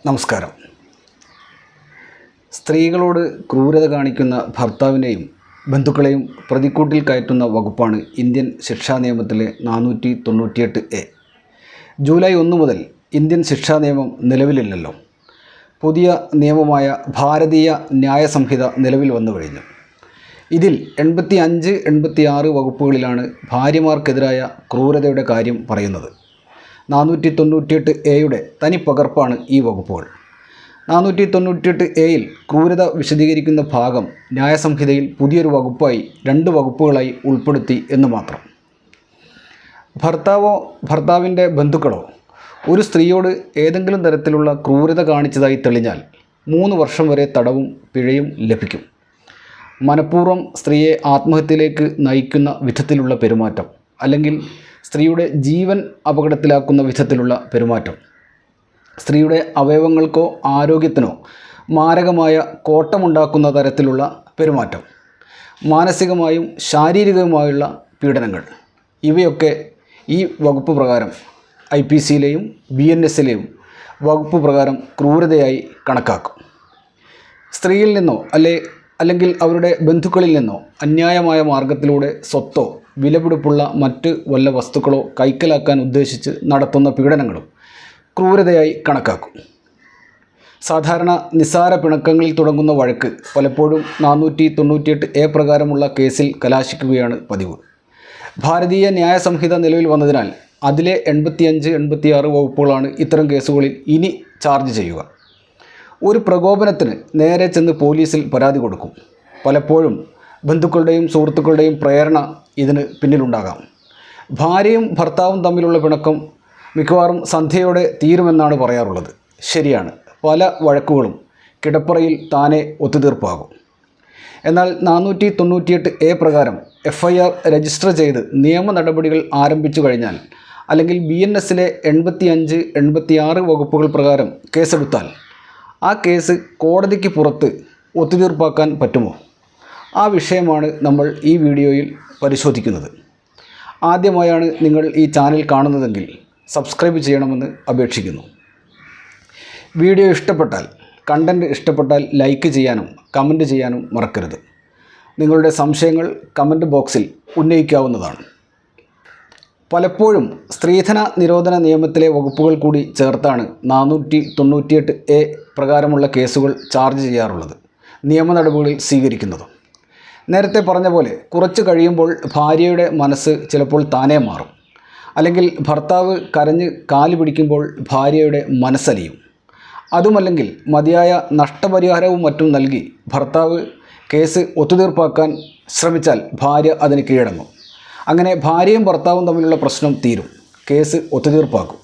നമസ്കാരം. സ്ത്രീകളോട് ക്രൂരത കാണിക്കുന്ന ഭർത്താവിനെയും ബന്ധുക്കളെയും പ്രതിക്കൂട്ടിൽ കയറ്റുന്ന വകുപ്പാണ് ഇന്ത്യൻ ശിക്ഷാ നിയമത്തിലെ 498A. ജൂലൈ 1 മുതൽ ഇന്ത്യൻ ശിക്ഷാ നിയമം നിലവിലില്ലല്ലോ. പുതിയ നിയമമായ ഭാരതീയ ന്യായ സംഹിത നിലവിൽ വന്നു കഴിഞ്ഞു. ഇതിൽ 85, 86 വകുപ്പുകളിലാണ് ഭാര്യമാർക്കെതിരായ ക്രൂരതയുടെ കാര്യം പറയുന്നത്. 498Aയുടെ തനിപ്പകർപ്പാണ് ഈ വകുപ്പുകൾ. 498Aയിൽ ക്രൂരത വിശദീകരിക്കുന്ന ഭാഗം ന്യായസംഹിതയിൽ പുതിയൊരു വകുപ്പായി 2 വകുപ്പുകളായി ഉൾപ്പെടുത്തി എന്ന് മാത്രം. ഭർത്താവോ ഭർത്താവിൻ്റെ ബന്ധുക്കളോ ഒരു സ്ത്രീയോട് ഏതെങ്കിലും തരത്തിലുള്ള ക്രൂരത കാണിച്ചതായി തെളിഞ്ഞാൽ 3 വർഷം വരെ തടവും പിഴയും ലഭിക്കും. മനഃപൂർവ്വം സ്ത്രീയെ ആത്മഹത്യയിലേക്ക് നയിക്കുന്ന വിധത്തിലുള്ള പെരുമാറ്റം, അല്ലെങ്കിൽ സ്ത്രീയുടെ ജീവൻ അപകടത്തിലാക്കുന്ന വിധത്തിലുള്ള പെരുമാറ്റം, സ്ത്രീയുടെ അവയവങ്ങൾക്കോ ആരോഗ്യത്തിനോ മാരകമായ കോട്ടമുണ്ടാക്കുന്ന തരത്തിലുള്ള പെരുമാറ്റം, മാനസികമായും ശാരീരികവുമായുള്ള പീഡനങ്ങൾ, ഇവയൊക്കെ ഈ വകുപ്പ് പ്രകാരം IPCയിലെയും BNSലെയും വകുപ്പ് പ്രകാരം ക്രൂരതയായി കണക്കാക്കും. സ്ത്രീയിൽ നിന്നോ അല്ലെങ്കിൽ അവരുടെ ബന്ധുക്കളിൽ നിന്നോ അന്യായമായ മാർഗത്തിലൂടെ സ്വത്തോ വിലപിടിപ്പുള്ള മറ്റ് വല്ല വസ്തുക്കളോ കൈക്കലാക്കാൻ ഉദ്ദേശിച്ച് നടത്തുന്ന പീഡനങ്ങളും ക്രൂരതയായി കണക്കാക്കും. സാധാരണ നിസ്സാര പിണക്കങ്ങളിൽ തുടങ്ങുന്ന വഴക്ക് പലപ്പോഴും 498A പ്രകാരമുള്ള കേസിൽ കലാശിക്കുകയാണ് പതിവ്. ഭാരതീയ ന്യായ സംഹിത നിലവിൽ വന്നതിനാൽ അതിലെ 85, 86 വകുപ്പുകളാണ് ഇത്തരം കേസുകളിൽ ഇനി ചാർജ് ചെയ്യുക. ഒരു പ്രകോപനത്തിന് നേരെ ചെന്ന് പോലീസിൽ പരാതി കൊടുക്കും. പലപ്പോഴും ബന്ധുക്കളുടെയും സുഹൃത്തുക്കളുടെയും പ്രേരണ ഇതിന് പിന്നിലുണ്ടാകാം. ഭാര്യയും ഭർത്താവും തമ്മിലുള്ള പിണക്കം മിക്കവാറും സന്ധ്യയോടെ തീരുമെന്നാണ് പറയാറുള്ളത്. ശരിയാണ്, പല വഴക്കുകളും കിടപ്പറയിൽ താനെ ഒത്തുതീർപ്പാകും. എന്നാൽ 498A പ്രകാരം FIR രജിസ്റ്റർ ചെയ്ത് നിയമ നടപടികൾ ആരംഭിച്ചു കഴിഞ്ഞാൽ, അല്ലെങ്കിൽ BNSലെ 85, 86 വകുപ്പുകൾ പ്രകാരം കേസെടുത്താൽ ആ കേസ് കോടതിക്ക് പുറത്ത് ഒത്തുതീർപ്പാക്കാൻ പറ്റുമോ? ആ വിഷയമാണ് നമ്മൾ ഈ വീഡിയോയിൽ പരിശോധിക്കുന്നത്. ആദ്യമായാണ് നിങ്ങൾ ഈ ചാനൽ കാണുന്നതെങ്കിൽ സബ്സ്ക്രൈബ് ചെയ്യണമെന്ന് അപേക്ഷിക്കുന്നു. വീഡിയോ കണ്ടൻറ്റ് ഇഷ്ടപ്പെട്ടാൽ ലൈക്ക് ചെയ്യാനും കമൻറ്റ് ചെയ്യാനും മറക്കരുത്. നിങ്ങളുടെ സംശയങ്ങൾ കമൻറ്റ് ബോക്സിൽ ഉന്നയിക്കാവുന്നതാണ്. പലപ്പോഴും സ്ത്രീധന നിരോധന നിയമത്തിലെ വകുപ്പുകൾ കൂടി ചേർത്താണ് 498A പ്രകാരമുള്ള കേസുകൾ ചാർജ് ചെയ്യാറുള്ളത്, നിയമ നടപടികളിൽ സ്വീകരിക്കുന്നതും. നേരത്തെ പറഞ്ഞ പോലെ കുറച്ച് കഴിയുമ്പോൾ ഭാര്യയുടെ മനസ്സ് ചിലപ്പോൾ താനേ മാറും. അല്ലെങ്കിൽ ഭർത്താവ് കരഞ്ഞ് കാല് പിടിക്കുമ്പോൾ ഭാര്യയുടെ മനസ്സലിയും. അതുമല്ലെങ്കിൽ മതിയായ നഷ്ടപരിഹാരവും മറ്റും നൽകി ഭർത്താവ് കേസ് ഒത്തുതീർപ്പാക്കാൻ ശ്രമിച്ചാൽ ഭാര്യ അതിന് കീഴടങ്ങും. അങ്ങനെ ഭാര്യയും ഭർത്താവും തമ്മിലുള്ള പ്രശ്നം തീരും, കേസ് ഒത്തുതീർപ്പാക്കും.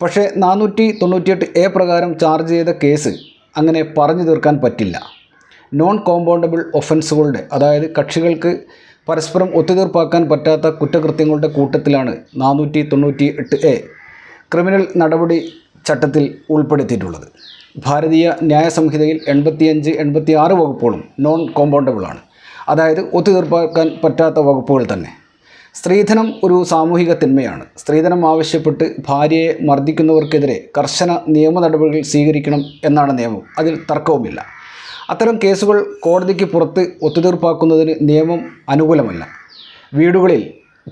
പക്ഷേ 498A പ്രകാരം ചാർജ് ചെയ്ത കേസ് അങ്ങനെ പറഞ്ഞു തീർക്കാൻ പറ്റില്ല. നോൺ കോമ്പൗണ്ടബിൾ ഒഫൻസുകളുടെ, അതായത് കക്ഷികൾക്ക് പരസ്പരം ഒത്തുതീർപ്പാക്കാൻ പറ്റാത്ത കുറ്റകൃത്യങ്ങളുടെ കൂട്ടത്തിലാണ് 498A ക്രിമിനൽ നടപടി ചട്ടത്തിൽ ഉൾപ്പെടുത്തിയിട്ടുള്ളത്. ഭാരതീയ ന്യായ സംഹിതയിൽ 85, 86 വകുപ്പുകളും നോൺ കോമ്പൗണ്ടബിളാണ്, അതായത് ഒത്തുതീർപ്പാക്കാൻ പറ്റാത്ത വകുപ്പുകൾ തന്നെ. സ്ത്രീധനം ഒരു സാമൂഹിക തിന്മയാണ്. സ്ത്രീധനം ആവശ്യപ്പെട്ട് ഭാര്യയെ മർദ്ദിക്കുന്നവർക്കെതിരെ കർശന നിയമ നടപടികൾ സ്വീകരിക്കണം എന്നാണ് നിയമം, അതിൽ തർക്കവുമില്ല. അത്തരം കേസുകൾ കോടതിക്ക് പുറത്ത് ഒത്തുതീർപ്പാക്കുന്നതിന് നിയമം അനുകൂലമല്ല. വീടുകളിൽ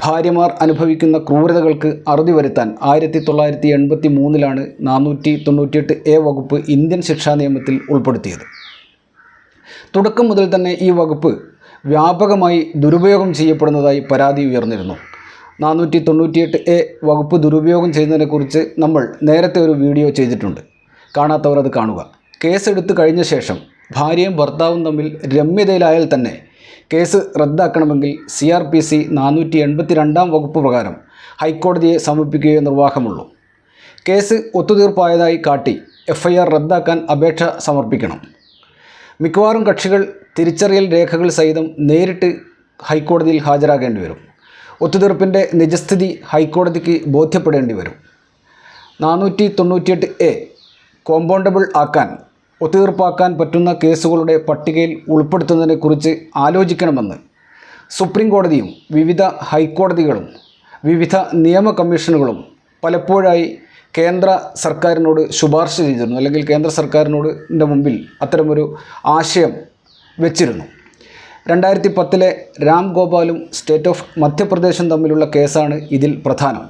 ഭാര്യമാർ അനുഭവിക്കുന്ന ക്രൂരതകൾക്ക് അറുതി വരുത്താൻ 1983 498A വകുപ്പ് ഇന്ത്യൻ ശിക്ഷാ നിയമത്തിൽ ഉൾപ്പെടുത്തിയത്. തുടക്കം മുതൽ തന്നെ ഈ വകുപ്പ് വ്യാപകമായി ദുരുപയോഗം ചെയ്യപ്പെടുന്നതായി പരാതി ഉയർന്നിരുന്നു. 498A വകുപ്പ് ദുരുപയോഗം ചെയ്യുന്നതിനെക്കുറിച്ച് നമ്മൾ നേരത്തെ ഒരു വീഡിയോ ചെയ്തിട്ടുണ്ട്. കാണാത്തവർ അത് കാണുക. കേസെടുത്ത് കഴിഞ്ഞ ശേഷം ഭാര്യയും ഭർത്താവും തമ്മിൽ രമ്യതയിലായാൽ തന്നെ കേസ് റദ്ദാക്കണമെങ്കിൽ CRPC 482 വകുപ്പ് പ്രകാരം ഹൈക്കോടതിയെ സമീപിക്കുകയോ നിർവാഹമുള്ളൂ. കേസ് ഒത്തുതീർപ്പായതായി കാട്ടി FIR റദ്ദാക്കാൻ അപേക്ഷ സമർപ്പിക്കണം. മിക്കവാറും കക്ഷികൾ തിരിച്ചറിയൽ രേഖകൾ സഹിതം നേരിട്ട് ഹൈക്കോടതിയിൽ ഹാജരാകേണ്ടി വരും. ഒത്തുതീർപ്പിൻ്റെ നിജസ്ഥിതി ഹൈക്കോടതിക്ക് ബോധ്യപ്പെടേണ്ടി വരും. 498A കോമ്പൗണ്ടബിൾ ആക്കാൻ, ഒത്തുതീർപ്പാക്കാൻ പറ്റുന്ന കേസുകളുടെ പട്ടികയിൽ ഉൾപ്പെടുത്തുന്നതിനെക്കുറിച്ച് ആലോചിക്കണമെന്ന് സുപ്രീം കോടതിയും വിവിധ ഹൈക്കോടതികളും വിവിധ നിയമ കമ്മീഷനുകളും പലപ്പോഴായി കേന്ദ്ര സർക്കാരിനോട് ശുപാർശ ചെയ്തിരുന്നു, അല്ലെങ്കിൽ കേന്ദ്ര സർക്കാരിനോട് മുമ്പിൽ അത്തരമൊരു ആശയം വെച്ചിരുന്നു. 2010 രാം ഗോപാലും സ്റ്റേറ്റ് ഓഫ് മധ്യപ്രദേശും തമ്മിലുള്ള കേസാണ് ഇതിൽ പ്രധാനം.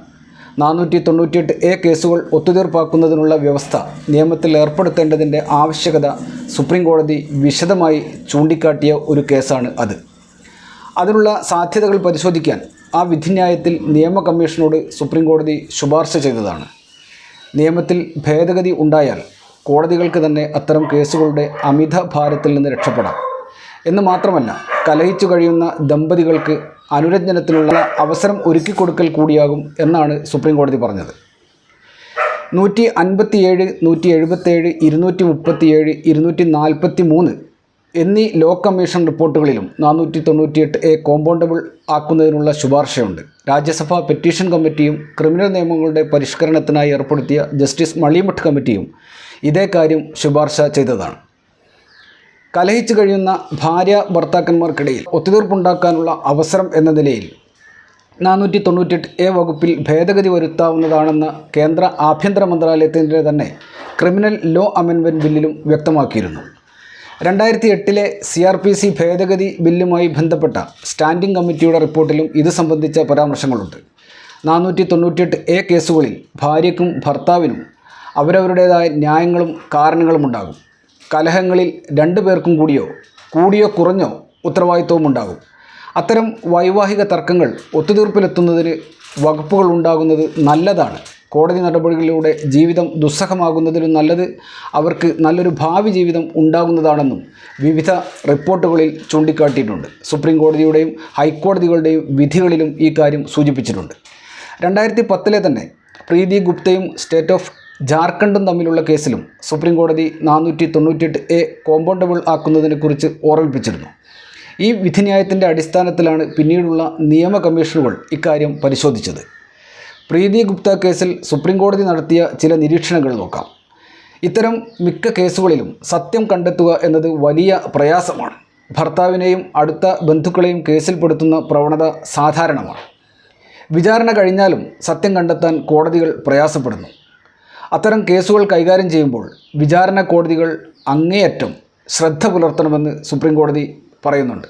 498A കേസുകൾ ഒത്തുതീർപ്പാക്കുന്നതിനുള്ള വ്യവസ്ഥ നിയമത്തിൽ ഏർപ്പെടുത്തേണ്ടതിൻ്റെ ആവശ്യകത സുപ്രീം കോടതി വിശദമായി ചൂണ്ടിക്കാട്ടിയ ഒരു കേസാണ് അത്. അതിനുള്ള സാധ്യതകൾ പരിശോധിക്കാൻ ആ വിധിന്യായത്തിൽ നിയമ കമ്മീഷനോട് സുപ്രീം കോടതി ശുപാർശ ചെയ്തതാണ്. നിയമത്തിൽ ഭേദഗതി ഉണ്ടായാൽ കോടതികൾക്ക് തന്നെ അത്തരം കേസുകളുടെ അമിത ഭാരത്തിൽ നിന്ന് രക്ഷപ്പെടാം എന്ന് മാത്രമല്ല, കലഹിച്ചു കഴിയുന്ന ദമ്പതികൾക്ക് അനുരഞ്ജനത്തിനുള്ള അവസരം ഒരുക്കിക്കൊടുക്കൽ കൂടിയാകും എന്നാണ് സുപ്രീം കോടതി പറഞ്ഞത്. 157, 177, 237, 243 എന്നീ ലോ കമ്മീഷൻ റിപ്പോർട്ടുകളിലും 498A കോമ്പൗണ്ടബിൾ ആക്കുന്നതിനുള്ള ശുപാർശയുണ്ട്. രാജ്യസഭാ പെറ്റീഷൻ കമ്മിറ്റിയും ക്രിമിനൽ നിയമങ്ങളുടെ പരിഷ്കരണത്തിനായി ഏർപ്പെടുത്തിയ ജസ്റ്റിസ് മളിമഠ് കമ്മിറ്റിയും ഇതേ കാര്യം ശുപാർശ ചെയ്തതാണ്. കലഹിച്ചു കഴിയുന്ന ഭാര്യ ഭർത്താക്കന്മാർക്കിടയിൽ ഒത്തുതീർപ്പുണ്ടാക്കാനുള്ള അവസരം എന്ന നിലയിൽ 498A വകുപ്പിൽ ഭേദഗതി വരുത്താവുന്നതാണെന്ന കേന്ദ്ര ആഭ്യന്തര മന്ത്രാലയത്തിൻ്റെ തന്നെ ക്രിമിനൽ ലോ അമെൻഡ്മെൻറ്റ് ബില്ലിലും വ്യക്തമാക്കിയിരുന്നു. 2008 CRPC ഭേദഗതി ബില്ലുമായി ബന്ധപ്പെട്ട സ്റ്റാൻഡിംഗ് കമ്മിറ്റിയുടെ റിപ്പോർട്ടിലും ഇത് സംബന്ധിച്ച പരാമർശങ്ങളുണ്ട്. 498A കേസുകളിൽ ഭാര്യയ്ക്കും ഭർത്താവിനും അവരവരുടേതായ ന്യായങ്ങളും കാരണങ്ങളും ഉണ്ടാകും. കലഹങ്ങളിൽ രണ്ടു പേർക്കും കൂടിയോ കുറഞ്ഞോ ഉത്തരവാദിത്വവും ഉണ്ടാകും. അത്തരം വൈവാഹിക തർക്കങ്ങൾ ഒത്തുതീർപ്പിലെത്തുന്നതിന് വകുപ്പുകൾ ഉണ്ടാകുന്നത് നല്ലതാണ്. കോടതി നടപടികളിലൂടെ ജീവിതം ദുസ്സഹമാകുന്നതിലും നല്ലത് അവർക്ക് നല്ലൊരു ഭാവി ജീവിതം ഉണ്ടാകുന്നതാണെന്നും വിവിധ റിപ്പോർട്ടുകളിൽ ചൂണ്ടിക്കാട്ടിയിട്ടുണ്ട്. സുപ്രീം കോടതിയുടെയും ഹൈക്കോടതികളുടെയും വിധികളിലും ഈ കാര്യം സൂചിപ്പിച്ചിട്ടുണ്ട്. 2010 തന്നെ പ്രീതി ഗുപ്തയും സ്റ്റേറ്റ് ഓഫ് ജാർഖണ്ഡും തമ്മിലുള്ള കേസിലും സുപ്രീം കോടതി 498A കോമ്പൗണ്ടബിൾ ആക്കുന്നതിനെക്കുറിച്ച് ഓർമ്മിപ്പിച്ചിരുന്നു. ഈ വിധിന്യായത്തിൻ്റെ അടിസ്ഥാനത്തിലാണ് പിന്നീടുള്ള നിയമ കമ്മീഷനുകൾ ഇക്കാര്യം പരിശോധിച്ചത്. പ്രീതി ഗുപ്ത കേസിൽ സുപ്രീം കോടതി നടത്തിയ ചില നിരീക്ഷണങ്ങൾ നോക്കാം. ഇത്തരം മിക്ക കേസുകളിലും സത്യം കണ്ടെത്തുക എന്നത് വലിയ പ്രയാസമാണ്. ഭർത്താവിനെയും അടുത്ത ബന്ധുക്കളെയും കേസിൽപ്പെടുത്തുന്ന പ്രവണത സാധാരണമാണ്. വിചാരണ കഴിഞ്ഞാലും സത്യം കണ്ടെത്താൻ കോടതികൾ പ്രയാസപ്പെടുന്നു. അത്തരം കേസുകൾ കൈകാര്യം ചെയ്യുമ്പോൾ വിചാരണ കോടതികൾ അങ്ങേയറ്റം ശ്രദ്ധ പുലർത്തണമെന്ന് സുപ്രീം കോടതി പറയുന്നുണ്ട്.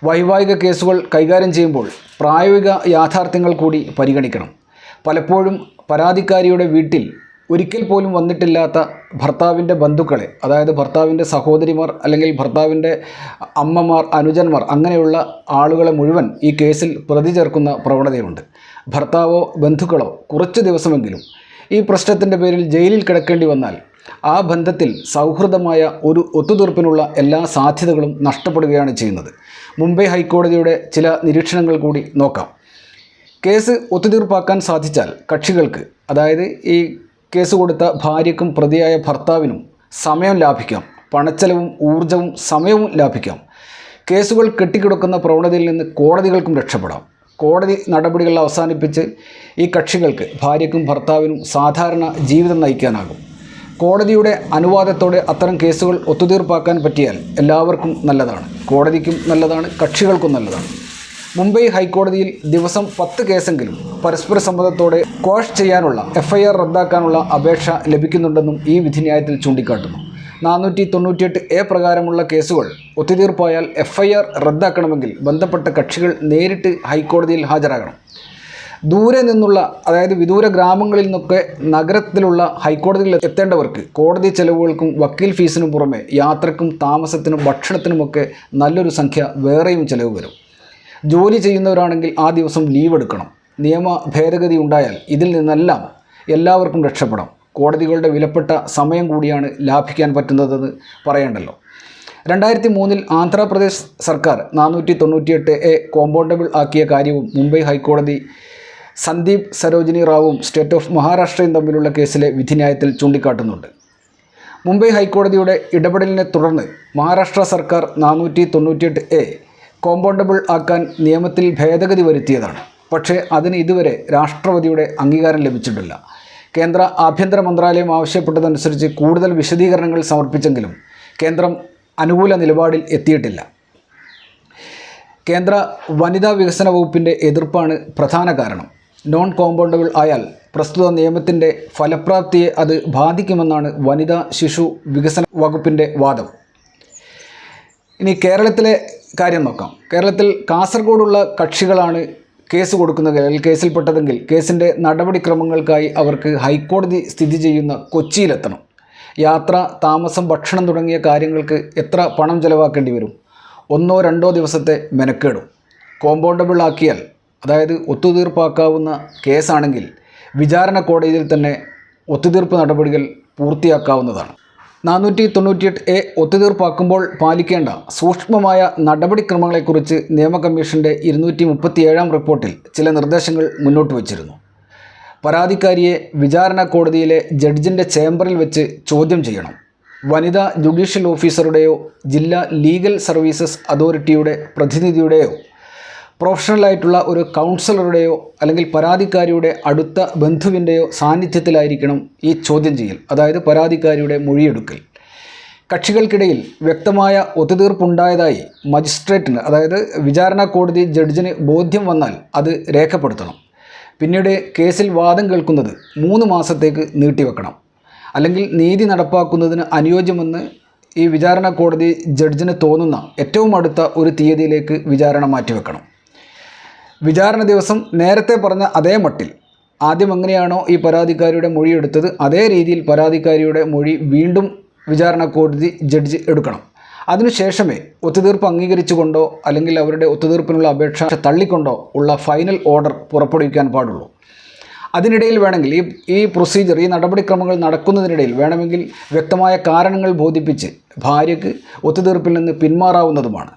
വൈവാഹിക കേസുകൾ കൈകാര്യം ചെയ്യുമ്പോൾ പ്രായോഗിക യാഥാർത്ഥ്യങ്ങൾ കൂടി പരിഗണിക്കണം. പലപ്പോഴും പരാതിക്കാരിയുടെ വീട്ടിൽ ഒരിക്കൽ പോലും വന്നിട്ടില്ലാത്ത ഭർത്താവിൻ്റെ ബന്ധുക്കളെ, അതായത് ഭർത്താവിൻ്റെ സഹോദരിമാർ അല്ലെങ്കിൽ ഭർത്താവിൻ്റെ അമ്മമാർ, അനുജന്മാർ, അങ്ങനെയുള്ള ആളുകളെ മുഴുവൻ ഈ കേസിൽ പ്രതി ചേർക്കുന്ന പ്രവണതയുണ്ട്. ഭർത്താവോ ബന്ധുക്കളോ കുറച്ച് ദിവസമെങ്കിലും ഈ പ്രശ്നത്തിൻ്റെ പേരിൽ ജയിലിൽ കിടക്കേണ്ടി വന്നാൽ ആ ബന്ധത്തിൽ സൗഹൃദമായ ഒരു ഒത്തുതീർപ്പിനുള്ള എല്ലാ സാധ്യതകളും നഷ്ടപ്പെടുകയാണ് ചെയ്യുന്നത്. മുംബൈ ഹൈക്കോടതിയുടെ ചില നിരീക്ഷണങ്ങൾ കൂടി നോക്കാം. കേസ് ഒത്തുതീർപ്പാക്കാൻ സാധിച്ചാൽ കക്ഷികൾക്ക്, അതായത് ഈ കേസ് കൊടുത്ത ഭാര്യയ്ക്കും പ്രതിയായ ഭർത്താവിനും സമയം ലാഭിക്കാം, പണച്ചെലവും ഊർജവും സമയവും ലാഭിക്കാം. കേസുകൾ കെട്ടിക്കിടക്കുന്ന പ്രവണതയിൽ നിന്ന് കോടതികൾക്കും രക്ഷപ്പെടാം. കോടതി നടപടികൾ അവസാനിപ്പിച്ച് ഈ കക്ഷികൾക്ക്, ഭാര്യയ്ക്കും ഭർത്താവിനും സാധാരണ ജീവിതം നയിക്കാനാകും. കോടതിയുടെ അനുവാദത്തോടെ അത്തരം കേസുകൾ ഒത്തുതീർപ്പാക്കാൻ പറ്റിയാൽ എല്ലാവർക്കും നല്ലതാണ്. കോടതിക്കും നല്ലതാണ്, കക്ഷികൾക്കും നല്ലതാണ്. മുംബൈ ഹൈക്കോടതിയിൽ ദിവസം 10 കേസെങ്കിലും പരസ്പര സമ്മതത്തോടെ ക്വാഷ് ചെയ്യാനുള്ള FIR റദ്ദാക്കാനുള്ള അപേക്ഷ ലഭിക്കുന്നുണ്ടെന്നും ഈ വിധിന്യായത്തിൽ ചൂണ്ടിക്കാട്ടുന്നു. 498A പ്രകാരമുള്ള കേസുകൾ ഒത്തുതീർപ്പായാൽ FIR റദ്ദാക്കണമെങ്കിൽ ബന്ധപ്പെട്ട കക്ഷികൾ നേരിട്ട് ഹൈക്കോടതിയിൽ ഹാജരാകണം. ദൂരെ നിന്നുള്ള, അതായത് വിദൂര ഗ്രാമങ്ങളിൽ നിന്നൊക്കെ നഗരത്തിലുള്ള ഹൈക്കോടതിയിൽ എത്തേണ്ടവർക്ക് കോടതി ചെലവുകൾക്കും വക്കീൽ ഫീസിനും പുറമെ യാത്രക്കും താമസത്തിനും ഭക്ഷണത്തിനുമൊക്കെ നല്ലൊരു സംഖ്യ വേറെയും ചെലവ് വരും. ജോലി ചെയ്യുന്നവരാണെങ്കിൽ ആ ദിവസം ലീവ് എടുക്കണം. നിയമ ഭേദഗതി ഉണ്ടായാൽ ഇതിൽ നിന്നെല്ലാം എല്ലാവർക്കും രക്ഷപ്പെടാം. കോടതികളുടെ വിലപ്പെട്ട സമയം കൂടിയാണ് ലാഭിക്കാൻ പറ്റുന്നതെന്ന് പറയേണ്ടല്ലോ. 2003 ആന്ധ്രാപ്രദേശ് സർക്കാർ 498A കോമ്പൗണ്ടബിൾ ആക്കിയ കാര്യവും മുംബൈ ഹൈക്കോടതി സന്ദീപ് സരോജിനി റാവുവും സ്റ്റേറ്റ് ഓഫ് മഹാരാഷ്ട്രയും തമ്മിലുള്ള കേസിലെ വിധിന്യായത്തിൽ ചൂണ്ടിക്കാട്ടുന്നുണ്ട്. മുംബൈ ഹൈക്കോടതിയുടെ ഇടപെടലിനെ തുടർന്ന് മഹാരാഷ്ട്ര സർക്കാർ 498A കോമ്പൗണ്ടബിൾ ആക്കാൻ നിയമത്തിൽ ഭേദഗതി വരുത്തിയതാണ്. പക്ഷേ അതിന് ഇതുവരെ രാഷ്ട്രപതിയുടെ അംഗീകാരം ലഭിച്ചിട്ടില്ല. കേന്ദ്ര ആഭ്യന്തര മന്ത്രാലയം ആവശ്യപ്പെട്ടതനുസരിച്ച് കൂടുതൽ വിശദീകരണങ്ങൾ സമർപ്പിച്ചെങ്കിലും കേന്ദ്രം അനുകൂല നിലപാടിൽ എത്തിയിട്ടില്ല. കേന്ദ്ര വനിതാ വികസന വകുപ്പിൻ്റെ എതിർപ്പാണ് പ്രധാന കാരണം. നോൺ കോമ്പൗണ്ടബിൾ ആയാൽ പ്രസ്തുത നിയമത്തിൻ്റെ ഫലപ്രാപ്തിയെ അത് ബാധിക്കുമെന്നാണ് വനിതാ ശിശു വികസന വകുപ്പിൻ്റെ വാദം. ഇനി കേരളത്തിലെ കാര്യം നോക്കാം. കേരളത്തിൽ കാസർഗോഡുള്ള കക്ഷികളാണ് കേസ് കൊടുക്കുന്നത്, അല്ലെങ്കിൽ കേസിൽപ്പെട്ടതെങ്കിൽ കേസിൻ്റെ നടപടിക്രമങ്ങൾക്കായി അവർക്ക് ഹൈക്കോടതി സ്ഥിതി ചെയ്യുന്ന കൊച്ചിയിലെത്തണം. യാത്ര, താമസം, ഭക്ഷണം തുടങ്ങിയ കാര്യങ്ങൾക്ക് എത്ര പണം ചെലവാക്കേണ്ടി വരും? 1-2 ദിവസത്തെ മെനക്കേടും. കോമ്പൗണ്ടബിൾ ആക്കിയാൽ, അതായത് ഒത്തുതീർപ്പാക്കാവുന്ന കേസാണെങ്കിൽ വിചാരണ കോടതിയിൽ തന്നെ ഒത്തുതീർപ്പ് നടപടികൾ പൂർത്തിയാക്കാവുന്നതാണ്. 498A ഒത്തുതീർപ്പാക്കുമ്പോൾ പാലിക്കേണ്ട സൂക്ഷ്മമായ നടപടിക്രമങ്ങളെക്കുറിച്ച് നിയമ കമ്മീഷൻ്റെ 237-ാം റിപ്പോർട്ടിൽ ചില നിർദ്ദേശങ്ങൾ മുന്നോട്ട് വച്ചിരുന്നു. പരാതിക്കാരിയെ വിചാരണ കോടതിയിലെ ജഡ്ജിൻ്റെ ചേംബറിൽ വെച്ച് ചോദ്യം ചെയ്യണം. വനിതാ ജുഡീഷ്യൽ ഓഫീസറുടെയോ ജില്ലാ ലീഗൽ സർവീസസ് അതോറിറ്റിയുടെ പ്രതിനിധിയുടെയോ പ്രൊഫഷണലായിട്ടുള്ള ഒരു കൗൺസിലറുടെയോ അല്ലെങ്കിൽ പരാതിക്കാരിയുടെ അടുത്ത ബന്ധുവിൻ്റെയോ സാന്നിധ്യത്തിലായിരിക്കണം ഈ ചോദ്യം ചെയ്യൽ, അതായത് പരാതിക്കാരിയുടെ മൊഴിയെടുക്കൽ. കക്ഷികൾക്കിടയിൽ വ്യക്തമായ ഒത്തുതീർപ്പുണ്ടായതായി മജിസ്ട്രേറ്റിന്, അതായത് വിചാരണ കോടതി ജഡ്ജിന് ബോധ്യം വന്നാൽ അത് രേഖപ്പെടുത്തണം. പിന്നീട് കേസിൽ വാദം കേൾക്കുന്നത് 3 മാസത്തേക്ക് നീട്ടിവെക്കണം. അല്ലെങ്കിൽ നീതി നടപ്പാക്കുന്നതിന് അനുയോജ്യമെന്ന് ഈ വിചാരണ കോടതി ജഡ്ജിന് തോന്നുന്ന ഏറ്റവും അടുത്ത ഒരു തീയതിയിലേക്ക് വിചാരണ മാറ്റിവെക്കണം. വിചാരണ ദിവസം നേരത്തെ പറഞ്ഞ അതേ മട്ടിൽ ആദ്യം എങ്ങനെയാണോ ഈ പരാതിക്കാരിയുടെ മൊഴി എടുത്തത് അതേ രീതിയിൽ പരാതിക്കാരിയുടെ മൊഴി വീണ്ടും വിചാരണ കോടതി ജഡ്ജി എടുക്കണം. അതിനുശേഷമേ ഒത്തുതീർപ്പ് അംഗീകരിച്ചുകൊണ്ടോ അല്ലെങ്കിൽ അവരുടെ ഒത്തുതീർപ്പിനുള്ള അപേക്ഷ തള്ളിക്കൊണ്ടോ ഉള്ള ഫൈനൽ ഓർഡർ പുറപ്പെടുവിക്കാൻ പാടുള്ളൂ. അതിനിടയിൽ വേണമെങ്കിൽ ഈ പ്രൊസീജിയർ, ഈ നടപടിക്രമങ്ങൾ നടക്കുന്നതിനിടയിൽ വേണമെങ്കിൽ വ്യക്തമായ കാരണങ്ങൾ ബോധിപ്പിച്ച് ഭാര്യയ്ക്ക് ഒത്തുതീർപ്പിൽ നിന്ന് പിന്മാറാവുന്നതുമാണ്.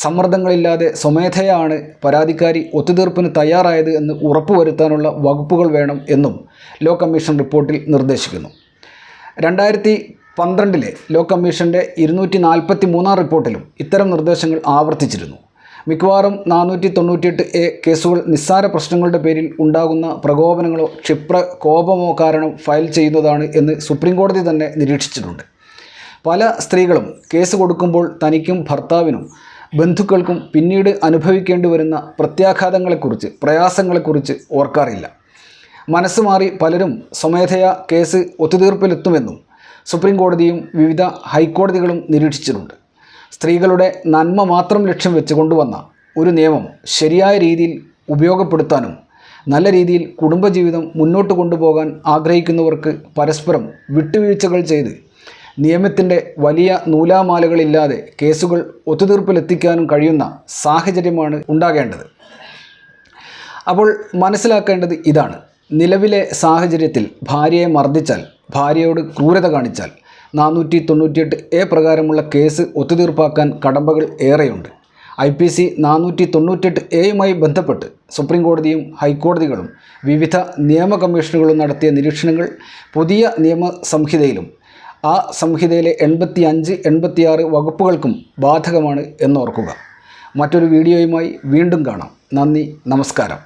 സമ്മർദ്ദങ്ങളില്ലാതെ സ്വമേധയാണ് പരാതിക്കാരി ഒത്തുതീർപ്പിന് തയ്യാറായത് എന്ന് ഉറപ്പുവരുത്താനുള്ള വകുപ്പുകൾ വേണം എന്നും ലോ കമ്മീഷൻ റിപ്പോർട്ടിൽ നിർദ്ദേശിക്കുന്നു. 2012 ലോ കമ്മീഷൻ്റെ 243-ാം റിപ്പോർട്ടിലും ഇത്തരം നിർദ്ദേശങ്ങൾ ആവർത്തിച്ചിരുന്നു. മിക്കവാറും 498A കേസുകൾ നിസ്സാര പ്രശ്നങ്ങളുടെ പേരിൽ ഉണ്ടാകുന്ന പ്രകോപനങ്ങളോ ക്ഷിപ്രകോപമോ കാരണം ഫയൽ ചെയ്യുന്നതാണ് എന്ന് സുപ്രീം കോടതി തന്നെ നിരീക്ഷിച്ചിട്ടുണ്ട്. പല സ്ത്രീകളും കേസ് കൊടുക്കുമ്പോൾ തനിക്കും ഭർത്താവിനും ബന്ധുക്കൾക്കും പിന്നീട് അനുഭവിക്കേണ്ടി വരുന്ന പ്രത്യാഘാതങ്ങളെക്കുറിച്ച്, പ്രയാസങ്ങളെക്കുറിച്ച് ഓർക്കാറില്ല. മനസ്സ് മാറി പലരും സ്വമേധയാ കേസ് ഒത്തുതീർപ്പിലെത്തുമെന്നും സുപ്രീം കോടതിയും വിവിധ ഹൈക്കോടതികളും നിരീക്ഷിച്ചിട്ടുണ്ട്. സ്ത്രീകളുടെ നന്മ മാത്രം ലക്ഷ്യം വെച്ച് കൊണ്ടുവന്ന ഒരു നിയമം ശരിയായ രീതിയിൽ ഉപയോഗപ്പെടുത്താനും നല്ല രീതിയിൽ കുടുംബജീവിതം മുന്നോട്ട് കൊണ്ടുപോകാൻ ആഗ്രഹിക്കുന്നവർക്ക് പരസ്പരം വിട്ടുവീഴ്ചകൾ ചെയ്ത് നിയമത്തിൻ്റെ വലിയ നൂലാമാലകളില്ലാതെ കേസുകൾ ഒത്തുതീർപ്പിലെത്തിക്കാനും കഴിയുന്ന സാഹചര്യമാണ് ഉണ്ടാകേണ്ടത്. അപ്പോൾ മനസ്സിലാക്കേണ്ടത് ഇതാണ്: നിലവിലെ സാഹചര്യത്തിൽ ഭാര്യയെ മർദ്ദിച്ചാൽ, ഭാര്യയോട് ക്രൂരത കാണിച്ചാൽ 498A പ്രകാരമുള്ള കേസ് ഒത്തുതീർപ്പാക്കാൻ കടമ്പകൾ ഏറെയുണ്ട്. IPC 498A ബന്ധപ്പെട്ട് സുപ്രീം കോടതിയും ഹൈക്കോടതികളും വിവിധ നിയമ കമ്മീഷനുകളും നടത്തിയ നിരീക്ഷണങ്ങൾ പുതിയ നിയമസംഹിതയിലും ആ സംഹിതയിലെ 85, 86 വകുപ്പുകൾക്കും ബാധകമാണ് എന്നോർക്കുക. മറ്റൊരു വീഡിയോയുമായി വീണ്ടും കാണാം. നന്ദി, നമസ്കാരം.